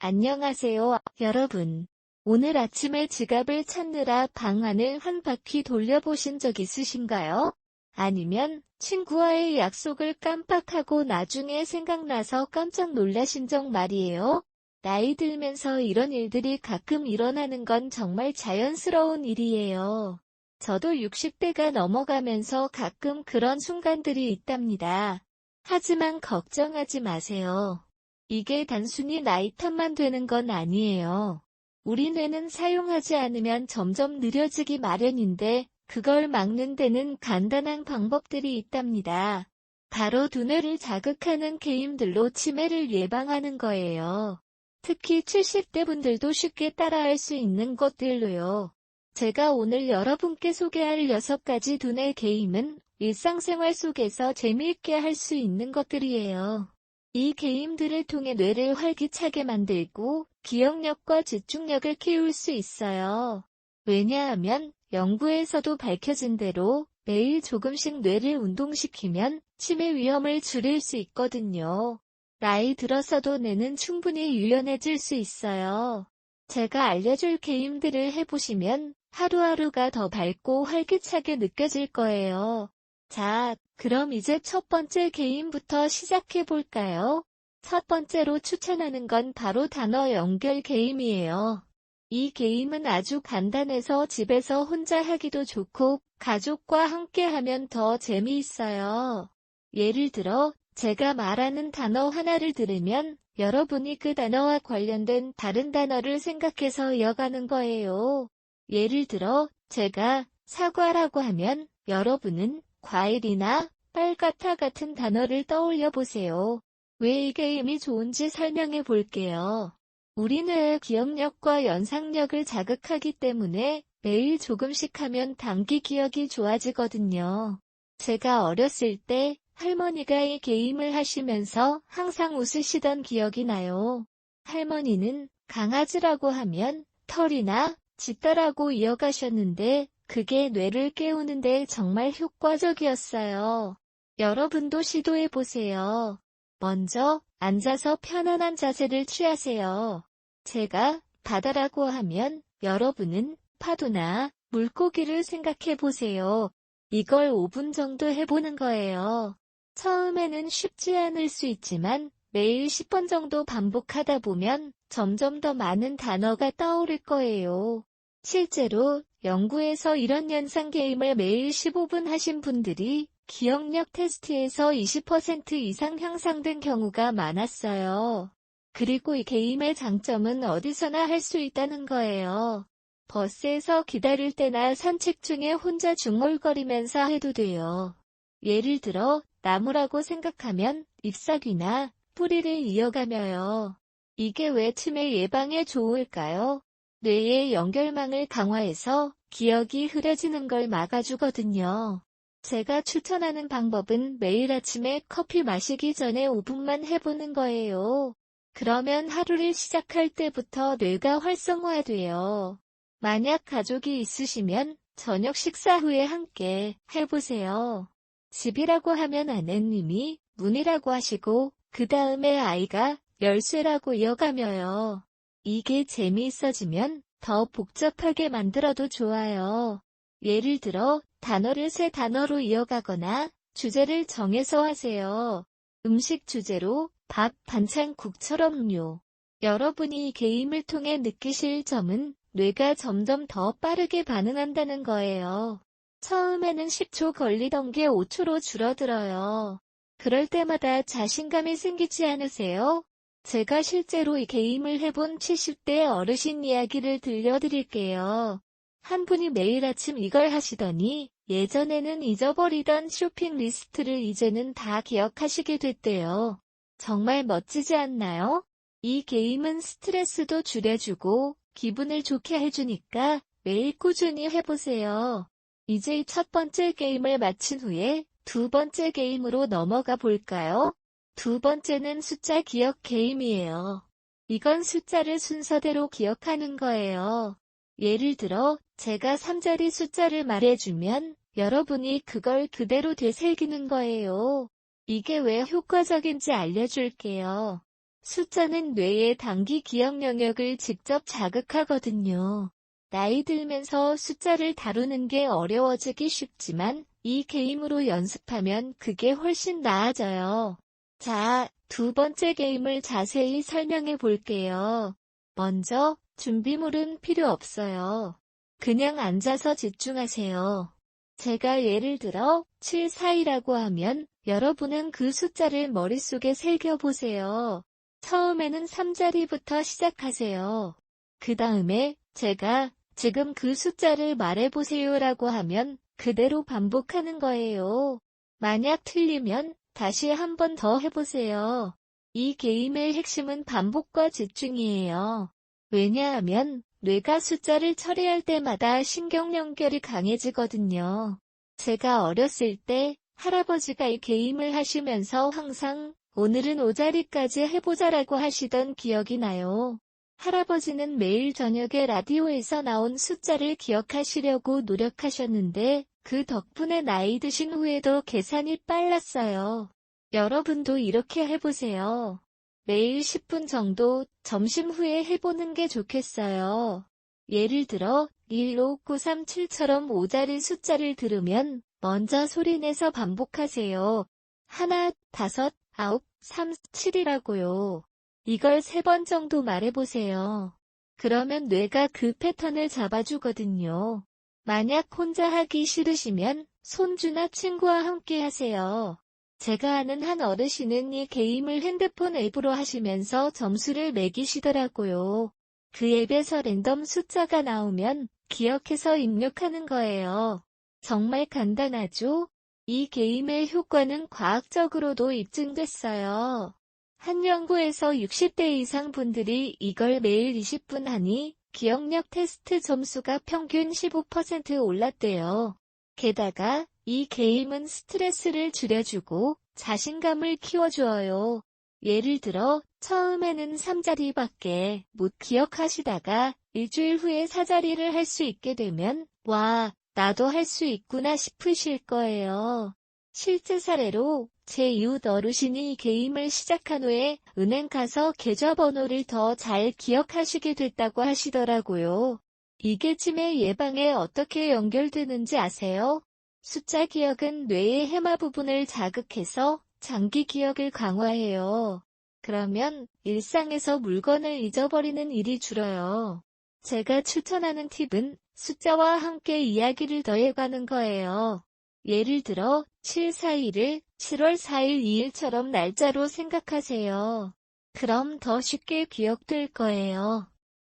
안녕하세요, 여러분. 오늘 아침에 지갑을 찾느라 방 안을 한 바퀴 돌려보신 적 있으신가요? 아니면 친구와의 약속을 깜빡하고 나중에 생각나서 깜짝 놀라신 적 말이에요? 나이 들면서 이런 일들이 가끔 일어나는 건 정말 자연스러운 일이에요. 저도 60대가 넘어가면서 가끔 그런 순간들이 있답니다. 하지만 걱정하지 마세요. 이게 단순히 나이 탓만 되는 건 아니에요. 우리 뇌는 사용하지 않으면 점점 느려지기 마련인데 그걸 막는 데는 간단한 방법들이 있답니다. 바로 두뇌를 자극하는 게임들로 치매를 예방하는 거예요. 특히 70대 분들도 쉽게 따라할 수 있는 것들로요. 제가 오늘 여러분께 소개할 6가지 두뇌 게임은 일상생활 속에서 재미있게 할 수 있는 것들이에요. 이 게임들을 통해 뇌를 활기차게 만들고 기억력과 집중력을 키울 수 있어요. 왜냐하면 연구에서도 밝혀진 대로 매일 조금씩 뇌를 운동시키면 치매 위험을 줄일 수 있거든요. 나이 들어서도 뇌는 충분히 유연해질 수 있어요. 제가 알려줄 게임들을 해보시면 하루하루가 더 밝고 활기차게 느껴질 거예요. 자, 그럼 이제 첫 번째 게임부터 시작해볼까요? 첫 번째로 추천하는 건 바로 단어 연결 게임이에요. 이 게임은 아주 간단해서 집에서 혼자 하기도 좋고 가족과 함께 하면 더 재미있어요. 예를 들어, 제가 말하는 단어 하나를 들으면 여러분이 그 단어와 관련된 다른 단어를 생각해서 이어가는 거예요. 예를 들어, 제가 사과라고 하면 여러분은 과일이나 빨갛다 같은 단어를 떠올려 보세요. 왜 이 게임이 좋은지 설명해 볼게요. 우리 뇌의 기억력과 연상력을 자극하기 때문에 매일 조금씩 하면 단기 기억이 좋아지거든요. 제가 어렸을 때 할머니가 이 게임을 하시면서 항상 웃으시던 기억이 나요. 할머니는 강아지라고 하면 털이나 짖다라고 이어가셨는데 그게 뇌를 깨우는데 정말 효과적이었어요. 여러분도 시도해보세요. 먼저 앉아서 편안한 자세를 취하세요. 제가 바다라고 하면 여러분은 파도나 물고기를 생각해보세요. 이걸 5분 정도 해보는 거예요. 처음에는 쉽지 않을 수 있지만 매일 10번 정도 반복하다 보면 점점 더 많은 단어가 떠오를 거예요. 실제로 연구에서 이런 연상 게임을 매일 15분 하신 분들이 기억력 테스트에서 20% 이상 향상된 경우가 많았어요. 그리고 이 게임의 장점은 어디서나 할 수 있다는 거예요. 버스에서 기다릴 때나 산책 중에 혼자 중얼거리면서 해도 돼요. 예를 들어 나무라고 생각하면 잎사귀나 뿌리를 이어가며요. 이게 왜 치매 예방에 좋을까요? 뇌의 연결망을 강화해서 기억이 흐려지는 걸 막아주거든요. 제가 추천하는 방법은 매일 아침에 커피 마시기 전에 5분만 해보는 거예요. 그러면 하루를 시작할 때부터 뇌가 활성화돼요. 만약 가족이 있으시면 저녁 식사 후에 함께 해보세요. 집이라고 하면 아내님이 문이라고 하시고 그 다음에 아이가 열쇠라고 이어가며요. 이게 재미있어지면 더 복잡하게 만들어도 좋아요. 예를 들어 단어를 세 단어로 이어가거나 주제를 정해서 하세요. 음식 주제로 밥, 반찬, 국처럼요. 여러분이 이 게임을 통해 느끼실 점은 뇌가 점점 더 빠르게 반응한다는 거예요. 처음에는 10초 걸리던 게 5초로 줄어들어요. 그럴 때마다 자신감이 생기지 않으세요? 제가 실제로 이 게임을 해본 70대 어르신 이야기를 들려드릴게요. 한 분이 매일 아침 이걸 하시더니 예전에는 잊어버리던 쇼핑 리스트를 이제는 다 기억하시게 됐대요. 정말 멋지지 않나요? 이 게임은 스트레스도 줄여주고 기분을 좋게 해주니까 매일 꾸준히 해보세요. 이제 첫 번째 게임을 마친 후에 두 번째 게임으로 넘어가 볼까요? 두 번째는 숫자 기억 게임이에요. 이건 숫자를 순서대로 기억하는 거예요. 예를 들어 제가 3자리 숫자를 말해주면 여러분이 그걸 그대로 되새기는 거예요. 이게 왜 효과적인지 알려줄게요. 숫자는 뇌의 단기 기억 영역을 직접 자극하거든요. 나이 들면서 숫자를 다루는 게 어려워지기 쉽지만 이 게임으로 연습하면 그게 훨씬 나아져요. 자, 두 번째 게임을 자세히 설명해 볼게요. 먼저, 준비물은 필요 없어요. 그냥 앉아서 집중하세요. 제가 예를 들어 742라고 하면 여러분은 그 숫자를 머릿속에 새겨보세요. 처음에는 3자리부터 시작하세요. 그 다음에 제가 지금 그 숫자를 말해보세요라고 하면 그대로 반복하는 거예요. 만약 틀리면 다시 한 번 더 해보세요. 이 게임의 핵심은 반복과 집중이에요. 왜냐하면 뇌가 숫자를 처리할 때마다 신경 연결이 강해지거든요. 제가 어렸을 때 할아버지가 이 게임을 하시면서 항상 오늘은 5자리까지 해보자라고 하시던 기억이 나요. 할아버지는 매일 저녁에 라디오에서 나온 숫자를 기억하시려고 노력하셨는데 그 덕분에 나이 드신 후에도 계산이 빨랐어요. 여러분도 이렇게 해보세요. 매일 10분 정도 점심 후에 해보는 게 좋겠어요. 예를 들어 15937처럼 5자리 숫자를 들으면 먼저 소리내서 반복하세요. 하나, 다섯, 아홉, 3, 7이라고요. 이걸 3번 정도 말해보세요. 그러면 뇌가 그 패턴을 잡아주거든요. 만약 혼자 하기 싫으시면 손주나 친구와 함께 하세요. 제가 아는 한 어르신은 이 게임을 핸드폰 앱으로 하시면서 점수를 매기시더라고요. 그 앱에서 랜덤 숫자가 나오면 기억해서 입력하는 거예요. 정말 간단하죠? 이 게임의 효과는 과학적으로도 입증됐어요. 한 연구에서 60대 이상 분들이 이걸 매일 20분 하니 기억력 테스트 점수가 평균 15% 올랐대요. 게다가 이 게임은 스트레스를 줄여주고 자신감을 키워주어요. 예를 들어 처음에는 3자리밖에 못 기억하시다가 일주일 후에 4자리를 할 수 있게 되면 와, 나도 할 수 있구나 싶으실 거예요. 실제 사례로 제 이웃 어르신이 이 게임을 시작한 후에 은행 가서 계좌번호를 더 잘 기억하시게 됐다고 하시더라고요. 이게 치매 예방에 어떻게 연결되는지 아세요? 숫자 기억은 뇌의 해마 부분을 자극해서 장기 기억을 강화해요. 그러면 일상에서 물건을 잊어버리는 일이 줄어요. 제가 추천하는 팁은 숫자와 함께 이야기를 더해가는 거예요. 예를 들어 742를 7월 4일 2일처럼 날짜로 생각하세요. 그럼 더 쉽게 기억될 거예요.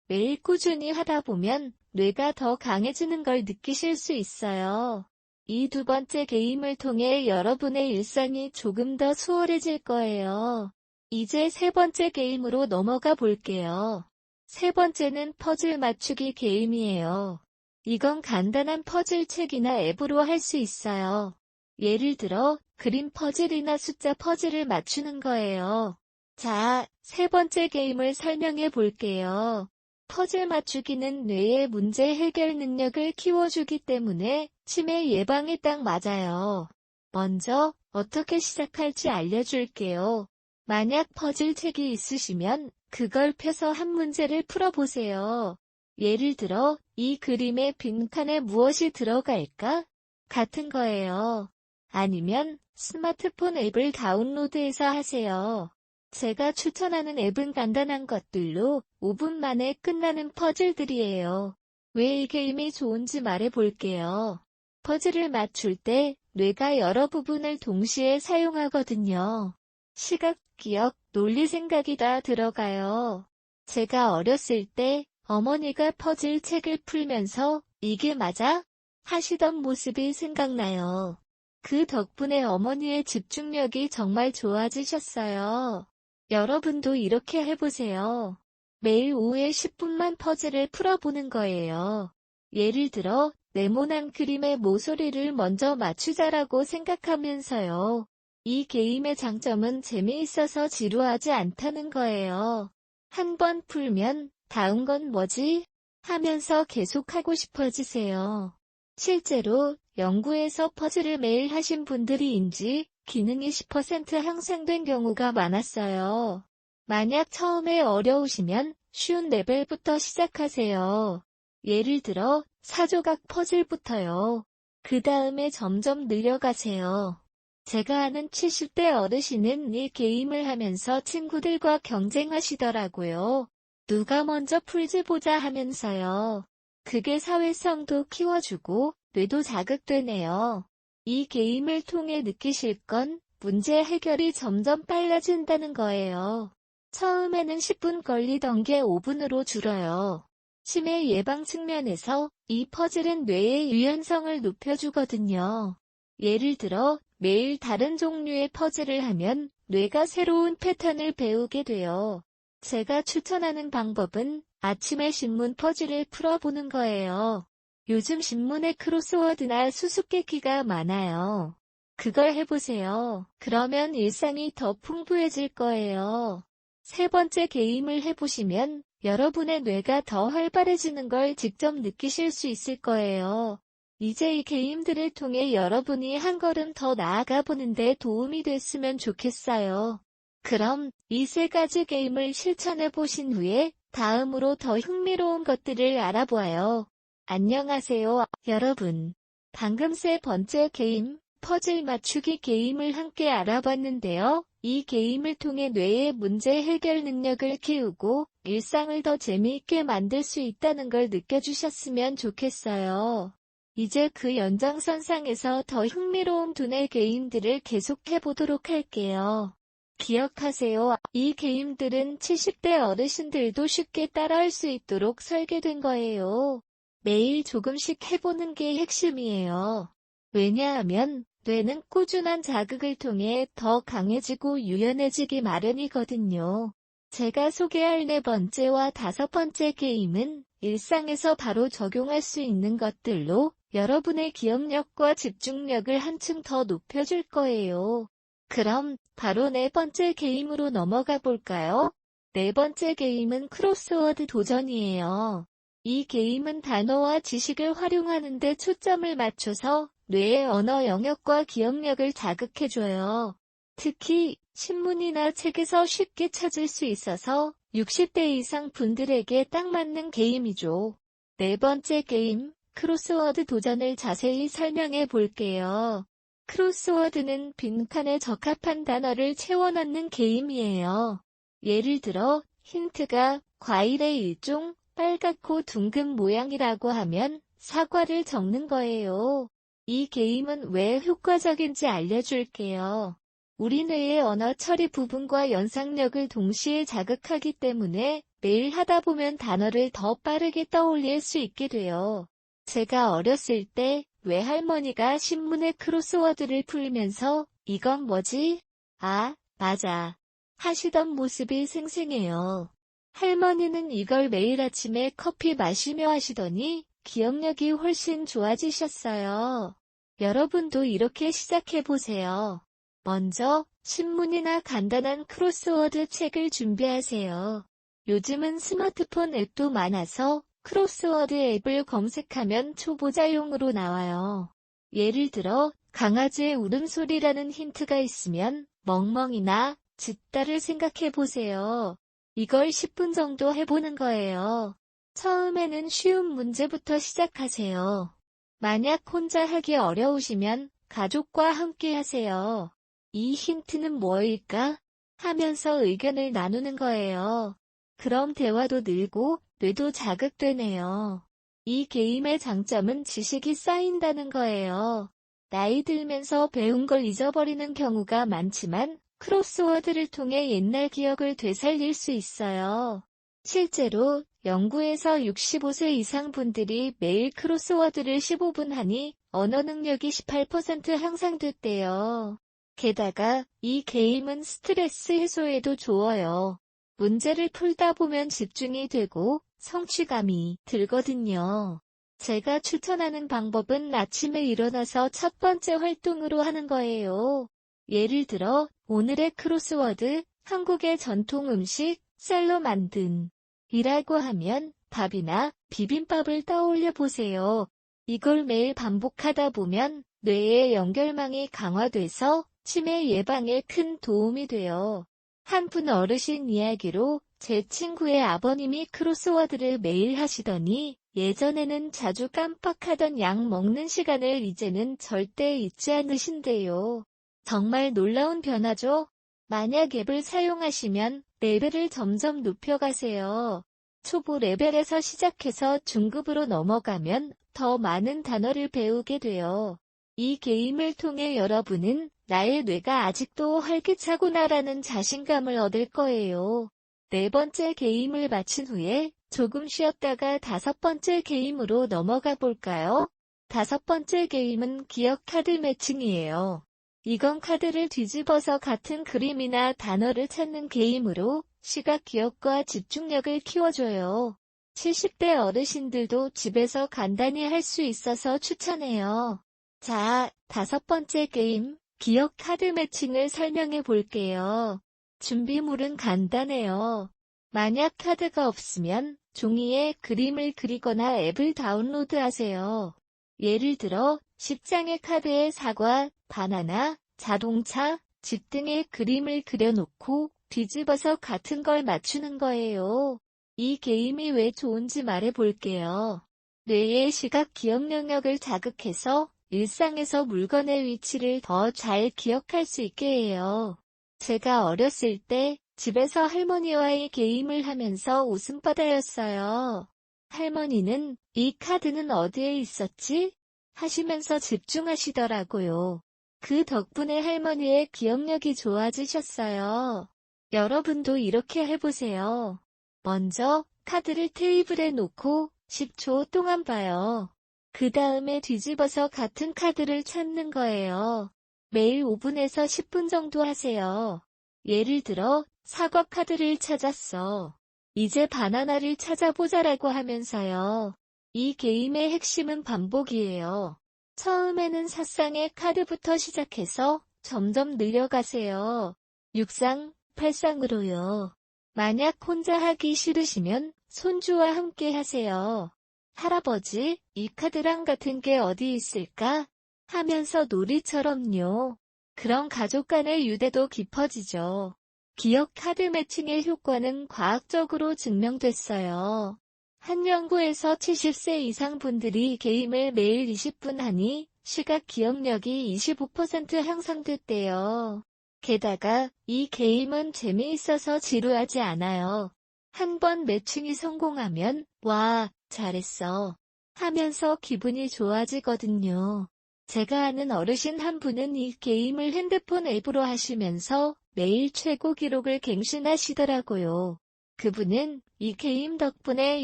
매일 꾸준히 하다 보면 뇌가 더 강해지는 걸 느끼실 수 있어요. 이 두 번째 게임을 통해 여러분의 일상이 조금 더 수월해질 거예요. 이제 세 번째 게임으로 넘어가 볼게요. 세 번째는 퍼즐 맞추기 게임이에요. 이건 간단한 퍼즐 책이나 앱으로 할 수 있어요. 예를 들어 그림 퍼즐이나 숫자 퍼즐을 맞추는 거예요. 자, 세 번째 게임을 설명해 볼게요. 퍼즐 맞추기는 뇌의 문제 해결 능력을 키워주기 때문에 치매 예방에 딱 맞아요. 먼저 어떻게 시작할지 알려줄게요. 만약 퍼즐 책이 있으시면 그걸 펴서 한 문제를 풀어보세요. 예를 들어 이 그림의 빈칸에 무엇이 들어갈까? 같은 거예요. 아니면 스마트폰 앱을 다운로드해서 하세요. 제가 추천하는 앱은 간단한 것들로 5분 만에 끝나는 퍼즐들이에요. 왜 이 게임이 좋은지 말해볼게요. 퍼즐을 맞출 때 뇌가 여러 부분을 동시에 사용하거든요. 시각, 기억, 논리 생각이 다 들어가요. 제가 어렸을 때 어머니가 퍼즐 책을 풀면서 이게 맞아? 하시던 모습이 생각나요. 그 덕분에 어머니의 집중력이 정말 좋아지셨어요. 여러분도 이렇게 해보세요. 매일 오후에 10분만 퍼즐을 풀어보는 거예요. 예를 들어 네모난 그림의 모서리를 먼저 맞추자라고 생각하면서요. 이 게임의 장점은 재미있어서 지루하지 않다는 거예요. 한 번 풀면 다음 건 뭐지? 하면서 계속하고 싶어지세요. 실제로 연구에서 퍼즐을 매일 하신 분들이 인지 기능이 10% 향상된 경우가 많았어요. 만약 처음에 어려우시면 쉬운 레벨부터 시작하세요. 예를 들어 4조각 퍼즐부터요. 그 다음에 점점 늘려가세요. 제가 아는 70대 어르신은 이 게임을 하면서 친구들과 경쟁하시더라고요. 누가 먼저 풀지 보자 하면서요. 그게 사회성도 키워주고 뇌도 자극되네요. 이 게임을 통해 느끼실 건 문제 해결이 점점 빨라진다는 거예요. 처음에는 10분 걸리던 게 5분으로 줄어요. 치매 예방 측면에서 이 퍼즐은 뇌의 유연성을 높여주거든요. 예를 들어 매일 다른 종류의 퍼즐을 하면 뇌가 새로운 패턴을 배우게 돼요. 제가 추천하는 방법은 아침에 신문 퍼즐을 풀어보는 거예요. 요즘 신문에 크로스워드나 수수께끼가 많아요. 그걸 해보세요. 그러면 일상이 더 풍부해질 거예요. 세 번째 게임을 해보시면 여러분의 뇌가 더 활발해지는 걸 직접 느끼실 수 있을 거예요. 이제 이 게임들을 통해 여러분이 한 걸음 더 나아가 보는데 도움이 됐으면 좋겠어요. 그럼 이 세 가지 게임을 실천해 보신 후에 다음으로 더 흥미로운 것들을 알아보아요. 안녕하세요, 여러분. 방금 세 번째 게임, 퍼즐 맞추기 게임을 함께 알아봤는데요. 이 게임을 통해 뇌의 문제 해결 능력을 키우고 일상을 더 재미있게 만들 수 있다는 걸 느껴주셨으면 좋겠어요. 이제 그 연장선상에서 더 흥미로운 두뇌 게임들을 계속해보도록 할게요. 기억하세요. 이 게임들은 70대 어르신들도 쉽게 따라할 수 있도록 설계된 거예요. 매일 조금씩 해보는 게 핵심이에요. 왜냐하면 뇌는 꾸준한 자극을 통해 더 강해지고 유연해지기 마련이거든요. 제가 소개할 네 번째와 다섯 번째 게임은 일상에서 바로 적용할 수 있는 것들로 여러분의 기억력과 집중력을 한층 더 높여줄 거예요. 그럼 바로 네 번째 게임으로 넘어가 볼까요? 네 번째 게임은 크로스워드 도전이에요. 이 게임은 단어와 지식을 활용하는 데 초점을 맞춰서 뇌의 언어 영역과 기억력을 자극해줘요. 특히 신문이나 책에서 쉽게 찾을 수 있어서 60대 이상 분들에게 딱 맞는 게임이죠. 네 번째 게임, 크로스워드 도전을 자세히 설명해 볼게요. 크로스워드는 빈칸에 적합한 단어를 채워넣는 게임이에요. 예를 들어 힌트가 과일의 일종, 빨갛고 둥근 모양이라고 하면 사과를 적는 거예요. 이 게임은 왜 효과적인지 알려줄게요. 우리 뇌의 언어 처리 부분과 연상력을 동시에 자극하기 때문에 매일 하다 보면 단어를 더 빠르게 떠올릴 수 있게 돼요. 제가 어렸을 때 외할머니가 신문에 크로스워드를 풀면서 이건 뭐지? 아, 맞아. 하시던 모습이 생생해요. 할머니는 이걸 매일 아침에 커피 마시며 하시더니 기억력이 훨씬 좋아지셨어요. 여러분도 이렇게 시작해보세요. 먼저 신문이나 간단한 크로스워드 책을 준비하세요. 요즘은 스마트폰 앱도 많아서 크로스워드 앱을 검색하면 초보자용으로 나와요. 예를 들어 강아지의 울음소리라는 힌트가 있으면 멍멍이나 짖다를 생각해보세요. 이걸 10분 정도 해보는 거예요. 처음에는 쉬운 문제부터 시작하세요. 만약 혼자 하기 어려우시면 가족과 함께 하세요. 이 힌트는 뭐일까? 하면서 의견을 나누는 거예요. 그럼 대화도 늘고 뇌도 자극되네요. 이 게임의 장점은 지식이 쌓인다는 거예요. 나이 들면서 배운 걸 잊어버리는 경우가 많지만 크로스워드를 통해 옛날 기억을 되살릴 수 있어요. 실제로 연구에서 65세 이상 분들이 매일 크로스워드를 15분 하니 언어 능력이 18% 향상됐대요. 게다가 이 게임은 스트레스 해소에도 좋아요. 문제를 풀다 보면 집중이 되고 성취감이 들거든요. 제가 추천하는 방법은 아침에 일어나서 첫 번째 활동으로 하는 거예요. 예를 들어 오늘의 크로스워드, 한국의 전통 음식, 쌀로 만든 이라고 하면 밥이나 비빔밥을 떠올려 보세요. 이걸 매일 반복하다 보면 뇌의 연결망이 강화돼서 치매 예방에 큰 도움이 돼요. 한 분 어르신 이야기로 제 친구의 아버님이 크로스워드를 매일 하시더니 예전에는 자주 깜빡하던 약 먹는 시간을 이제는 절대 잊지 않으신대요. 정말 놀라운 변화죠? 만약 앱을 사용하시면 레벨을 점점 높여가세요. 초보 레벨에서 시작해서 중급으로 넘어가면 더 많은 단어를 배우게 돼요. 이 게임을 통해 여러분은 나의 뇌가 아직도 활기차구나라는 자신감을 얻을 거예요. 네 번째 게임을 마친 후에 조금 쉬었다가 다섯 번째 게임으로 넘어가 볼까요? 다섯 번째 게임은 기억 카드 매칭이에요. 이건 카드를 뒤집어서 같은 그림이나 단어를 찾는 게임으로 시각 기억과 집중력을 키워줘요. 70대 어르신들도 집에서 간단히 할 수 있어서 추천해요. 자, 다섯 번째 게임, 기억 카드 매칭을 설명해 볼게요. 준비물은 간단해요. 만약 카드가 없으면 종이에 그림을 그리거나 앱을 다운로드하세요. 예를 들어 10장의 카드에 사과, 바나나, 자동차, 집 등의 그림을 그려놓고 뒤집어서 같은 걸 맞추는 거예요. 이 게임이 왜 좋은지 말해 볼게요. 뇌의 시각 기억 영역을 자극해서 일상에서 물건의 위치를 더 잘 기억할 수 있게 해요. 제가 어렸을 때 집에서 할머니와 이 게임을 하면서 웃음바다였어요. 할머니는 이 카드는 어디에 있었지? 하시면서 집중하시더라고요. 그 덕분에 할머니의 기억력이 좋아지셨어요. 여러분도 이렇게 해보세요. 먼저 카드를 테이블에 놓고 10초 동안 봐요. 그 다음에 뒤집어서 같은 카드를 찾는 거예요. 매일 5분에서 10분 정도 하세요. 예를 들어 사과 카드를 찾았어. 이제 바나나를 찾아보자라고 하면서요. 이 게임의 핵심은 반복이에요. 처음에는 4쌍의 카드부터 시작해서 점점 늘려가세요. 6쌍, 8쌍으로요. 만약 혼자 하기 싫으시면 손주와 함께 하세요. 할아버지, 이 카드랑 같은 게 어디 있을까? 하면서 놀이처럼요. 그런 가족 간의 유대도 깊어지죠. 기억 카드 매칭의 효과는 과학적으로 증명됐어요. 한 연구에서 70세 이상 분들이 게임을 매일 20분 하니 시각 기억력이 25% 향상됐대요. 게다가 이 게임은 재미있어서 지루하지 않아요. 한 번 매칭이 성공하면 와, 잘했어 하면서 기분이 좋아지거든요. 제가 아는 어르신 한 분은 이 게임을 핸드폰 앱으로 하시면서 매일 최고 기록을 갱신하시더라고요. 그분은 이 게임 덕분에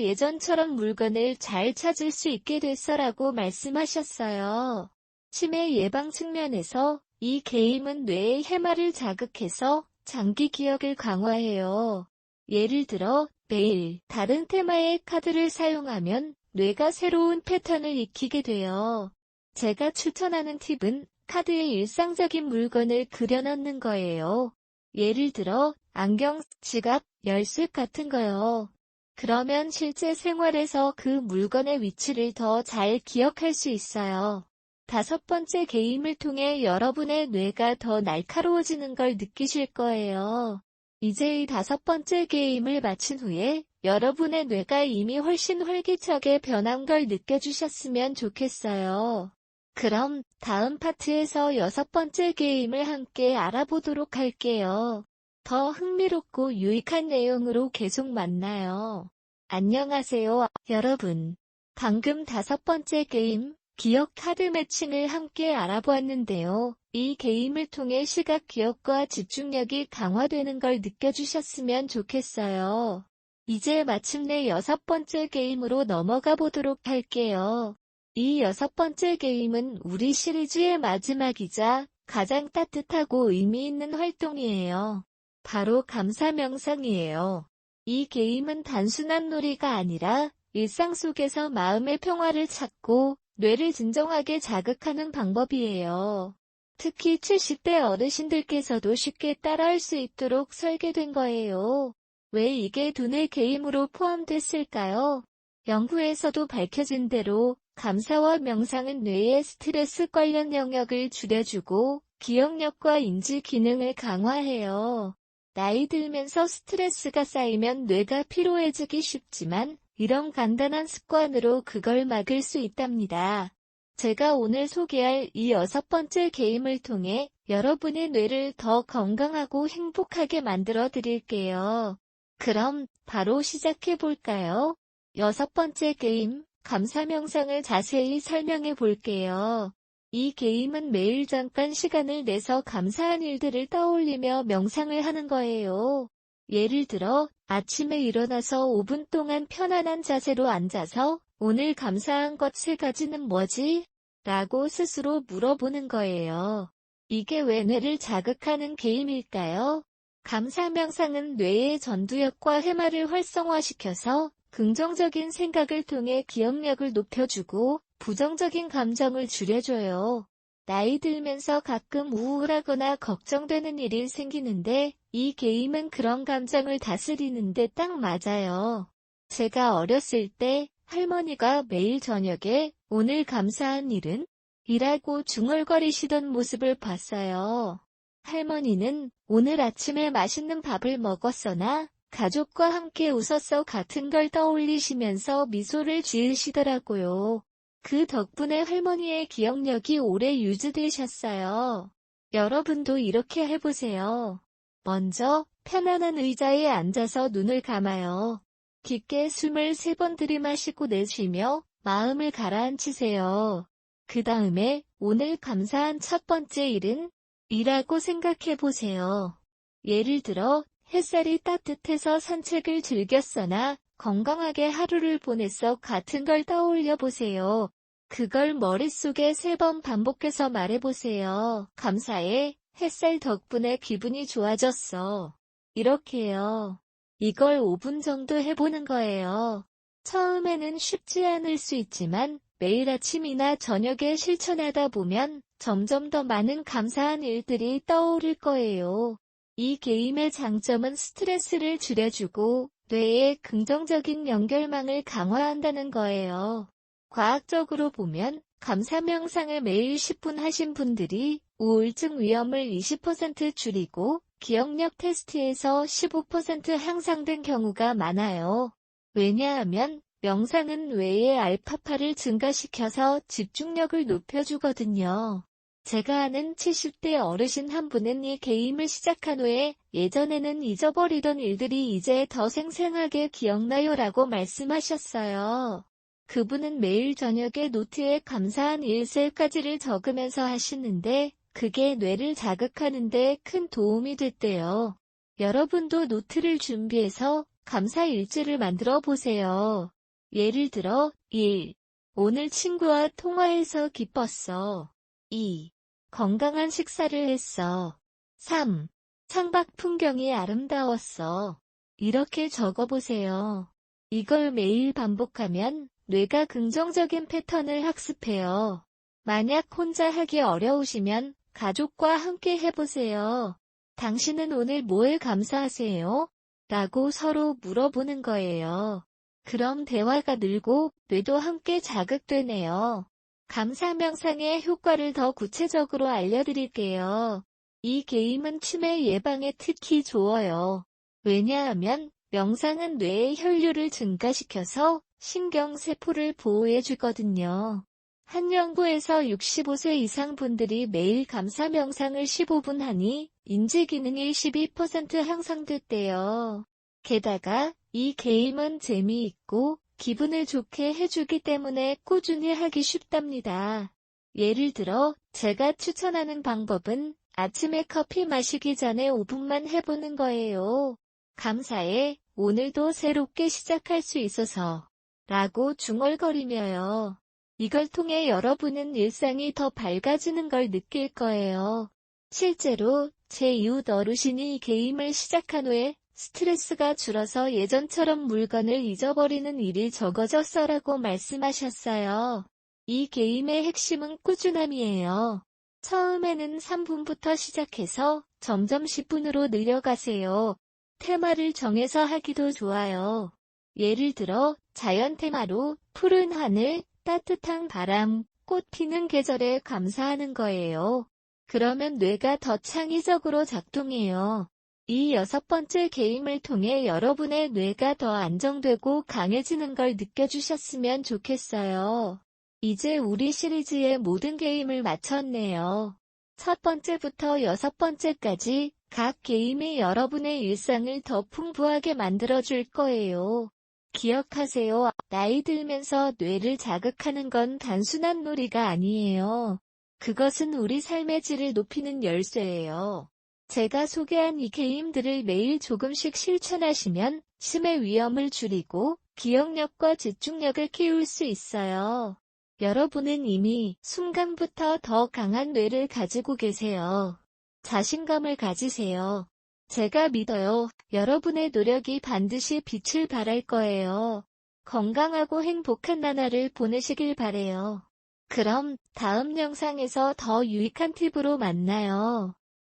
예전처럼 물건을 잘 찾을 수 있게 됐어라고 말씀하셨어요. 치매 예방 측면에서 이 게임은 뇌의 해마를 자극해서 장기 기억을 강화해요. 예를 들어 매일 다른 테마의 카드를 사용하면 뇌가 새로운 패턴을 익히게 돼요. 제가 추천하는 팁은 카드에 일상적인 물건을 그려넣는 거예요. 예를 들어 안경, 지갑, 열쇠 같은 거요. 그러면 실제 생활에서 그 물건의 위치를 더 잘 기억할 수 있어요. 다섯 번째 게임을 통해 여러분의 뇌가 더 날카로워지는 걸 느끼실 거예요. 이제 이 다섯 번째 게임을 마친 후에 여러분의 뇌가 이미 훨씬 활기차게 변한 걸 느껴주셨으면 좋겠어요. 그럼 다음 파트에서 여섯 번째 게임을 함께 알아보도록 할게요. 더 흥미롭고 유익한 내용으로 계속 만나요. 안녕하세요, 여러분. 방금 다섯 번째 게임, 기억 카드 매칭을 함께 알아보았는데요. 이 게임을 통해 시각 기억과 집중력이 강화되는 걸 느껴주셨으면 좋겠어요. 이제 마침내 여섯 번째 게임으로 넘어가 보도록 할게요. 이 여섯 번째 게임은 우리 시리즈의 마지막이자 가장 따뜻하고 의미 있는 활동이에요. 바로 감사 명상이에요. 이 게임은 단순한 놀이가 아니라 일상 속에서 마음의 평화를 찾고 뇌를 진정하게 자극하는 방법이에요. 특히 70대 어르신들께서도 쉽게 따라할 수 있도록 설계된 거예요. 왜 이게 두뇌 게임으로 포함됐을까요? 연구에서도 밝혀진 대로 감사와 명상은 뇌의 스트레스 관련 영역을 줄여주고 기억력과 인지 기능을 강화해요. 나이 들면서 스트레스가 쌓이면 뇌가 피로해지기 쉽지만 이런 간단한 습관으로 그걸 막을 수 있답니다. 제가 오늘 소개할 이 6번째 게임을 통해 여러분의 뇌를 더 건강하고 행복하게 만들어 드릴게요. 그럼 바로 시작해 볼까요? 6번째 게임, 감사 명상을 자세히 설명해 볼게요. 이 게임은 매일 잠깐 시간을 내서 감사한 일들을 떠올리며 명상을 하는 거예요. 예를 들어, 아침에 일어나서 5분 동안 편안한 자세로 앉아서 오늘 감사한 것 3가지는 뭐지? 라고 스스로 물어보는 거예요. 이게 왜 뇌를 자극하는 게임일까요? 감사 명상은 뇌의 전두엽과 해마를 활성화시켜서 긍정적인 생각을 통해 기억력을 높여주고 부정적인 감정을 줄여줘요. 나이 들면서 가끔 우울하거나 걱정되는 일이 생기는데 이 게임은 그런 감정을 다스리는 데 딱 맞아요. 제가 어렸을 때 할머니가 매일 저녁에 오늘 감사한 일은? 이라고 중얼거리시던 모습을 봤어요. 할머니는 오늘 아침에 맛있는 밥을 먹었어나 가족과 함께 웃었어 같은 걸 떠올리시면서 미소를 지으시더라고요. 그 덕분에 할머니의 기억력이 오래 유지되셨어요. 여러분도 이렇게 해보세요. 먼저 편안한 의자에 앉아서 눈을 감아요. 깊게 숨을 3번 들이마시고 내쉬며 마음을 가라앉히세요. 그 다음에 오늘 감사한 첫 번째 일은? 이라고 생각해 보세요. 예를 들어 햇살이 따뜻해서 산책을 즐겼거나 건강하게 하루를 보냈어 같은 걸 떠올려 보세요. 그걸 머릿속에 3번 반복해서 말해보세요. 감사해. 햇살 덕분에 기분이 좋아졌어. 이렇게요. 이걸 5분 정도 해보는 거예요. 처음에는 쉽지 않을 수 있지만 매일 아침이나 저녁에 실천하다 보면 점점 더 많은 감사한 일들이 떠오를 거예요. 이 게임의 장점은 스트레스를 줄여주고 뇌의 긍정적인 연결망을 강화한다는 거예요. 과학적으로 보면 감사 명상을 매일 10분 하신 분들이 우울증 위험을 20% 줄이고 기억력 테스트에서 15% 향상된 경우가 많아요. 왜냐하면 명상은 뇌의 알파파를 증가시켜서 집중력을 높여주거든요. 제가 아는 70대 어르신 한 분은 이 게임을 시작한 후에 예전에는 잊어버리던 일들이 이제 더 생생하게 기억나요라고 말씀하셨어요. 그분은 매일 저녁에 노트에 감사한 일 3가지를 적으면서 하시는데 그게 뇌를 자극하는 데 큰 도움이 됐대요. 여러분도 노트를 준비해서 감사 일지를 만들어 보세요. 예를 들어 1. 오늘 친구와 통화해서 기뻤어. 2. 건강한 식사를 했어. 3. 창밖 풍경이 아름다웠어. 이렇게 적어보세요. 이걸 매일 반복하면 뇌가 긍정적인 패턴을 학습해요. 만약 혼자 하기 어려우시면 가족과 함께 해보세요. 당신은 오늘 뭐에 감사하세요? 라고 서로 물어보는 거예요. 그럼 대화가 늘고 뇌도 함께 자극되네요. 감사 명상의 효과를 더 구체적으로 알려드릴게요. 이 게임은 치매 예방에 특히 좋아요. 왜냐하면 명상은 뇌의 혈류를 증가시켜서 신경세포를 보호해주거든요. 한 연구에서 65세 이상 분들이 매일 감사 명상을 15분 하니 인지기능이 12% 향상됐대요. 게다가 이 게임은 재미있고 기분을 좋게 해주기 때문에 꾸준히 하기 쉽답니다. 예를 들어 제가 추천하는 방법은 아침에 커피 마시기 전에 5분만 해보는 거예요. 감사해, 오늘도 새롭게 시작할 수 있어서 라고 중얼거리며요. 이걸 통해 여러분은 일상이 더 밝아지는 걸 느낄 거예요. 실제로 제 이웃 어르신이 이 게임을 시작한 후에 스트레스가 줄어서 예전처럼 물건을 잊어버리는 일이 적어졌어라고 말씀하셨어요. 이 게임의 핵심은 꾸준함이에요. 처음에는 3분부터 시작해서 점점 10분으로 늘려가세요. 테마를 정해서 하기도 좋아요. 예를 들어 자연 테마로 푸른 하늘, 따뜻한 바람, 꽃 피는 계절에 감사하는 거예요. 그러면 뇌가 더 창의적으로 작동해요. 이 6번째 게임을 통해 여러분의 뇌가 더 안정되고 강해지는 걸 느껴주셨으면 좋겠어요. 이제 우리 시리즈의 모든 게임을 마쳤네요. 첫 번째부터 6번째까지 각 게임이 여러분의 일상을 더 풍부하게 만들어줄 거예요. 기억하세요. 나이 들면서 뇌를 자극하는 건 단순한 놀이가 아니에요. 그것은 우리 삶의 질을 높이는 열쇠예요. 제가 소개한 이 게임들을 매일 조금씩 실천하시면 치매 위험을 줄이고 기억력과 집중력을 키울 수 있어요. 여러분은 이미 순간부터 더 강한 뇌를 가지고 계세요. 자신감을 가지세요. 제가 믿어요. 여러분의 노력이 반드시 빛을 발할 거예요. 건강하고 행복한 나날을 보내시길 바래요. 그럼 다음 영상에서 더 유익한 팁으로 만나요.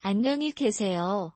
안녕히 계세요.